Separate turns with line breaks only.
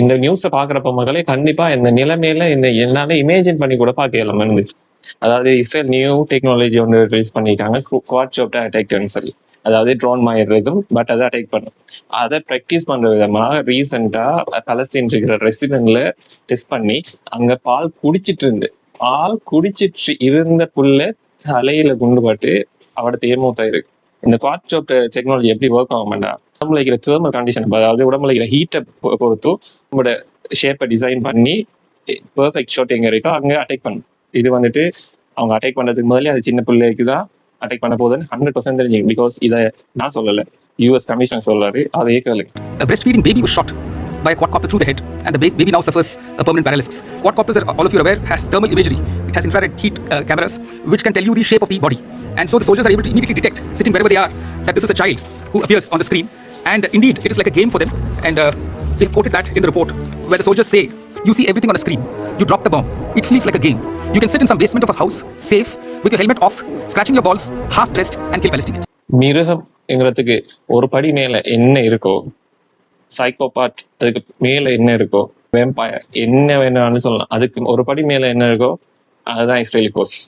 இந்த நியூஸை பாக்குறப்ப மக்களே கண்டிப்பா இந்த நிலைமையில இந்த என்னால இமேஜின் பண்ணி கூட பார்க்கலாம் இருந்துச்சு. அதாவது இஸ்ரேல் நியூ டெக்னாலஜி ஒன்று ரிலீஸ் பண்ணியிருக்காங்க, குவாட் சாப்டர் அட்டாக்னு சொல்லி. அதாவது ட்ரோன் மாதிரி இருக்கும், பட் அதை அட்டாக் பண்ணும். அதை ப்ராக்டிஸ் பண்ற விதமா ரீசெண்டா பலஸ்தீன் இருக்கிற ரெசிடென்ட்ல டெஸ்ட் பண்ணி அங்க பால் குடிச்சிட்டு இருந்த புல்ல தலையில குண்டுபட்டு அவட தேர்மூத்தா இருக்கு. இந்த குவாட் சாப்டர் டெக்னாலஜி எப்படி ஒர்க் ஆகும்னா, உடம்புல இருக்கிற தேர்மல் கண்டிஷன், அதாவது உடம்புல இருக்கிற ஹீட்டை பொறுத்து நம்மளோட ஷேப்பை டிசைன் பண்ணி பெர்ஃபெக்ட் ஷாட் எங்க இருக்கோ அங்கே அட்டாக் பண்ணும். இது வந்துட்டு அவங்க அட்டாக் பண்றதுக்கு முதல்ல அது சின்ன பிள்ளைக்கு தான் அட்டாக் பண்ண போகுதுன்னு 100% தெரிஞ்சுங்க. பிகாஸ் இதை நான் சொல்லலை, US கமிஷனர் சொல்றாரு, அதை கேளுங்க.
A breastfeeding baby was shot by a quadcopter through the head, and the baby now suffers a permanent paralysis. Quadcopters, all of you are aware, has thermal imagery. It has infrared heat cameras which can tell you the shape of the body, and so the soldiers are able to immediately detect, sitting wherever they are, that this is a child who appears on the screen. And indeed, it is like a game for them. And they've quoted that in the report, where the soldiers say, "You see everything on a screen. You drop the bomb. It feels like a game. You can sit in some basement of a house, safe, with your helmet off, scratching your balls, half dressed, and kill Palestinians."
மிருகம்ங்கிறதுக்கு ஒரு படி மேல என்ன இருக்கோ, psychopath அதுக்கு மேல என்ன இருக்கோ, vampire என்ன வேணாலும் சொல்லலாம், அதுக்கு ஒரு படி மேல என்ன இருக்கோ அதுதான் இஸ்ரேலி போர்ஸ்.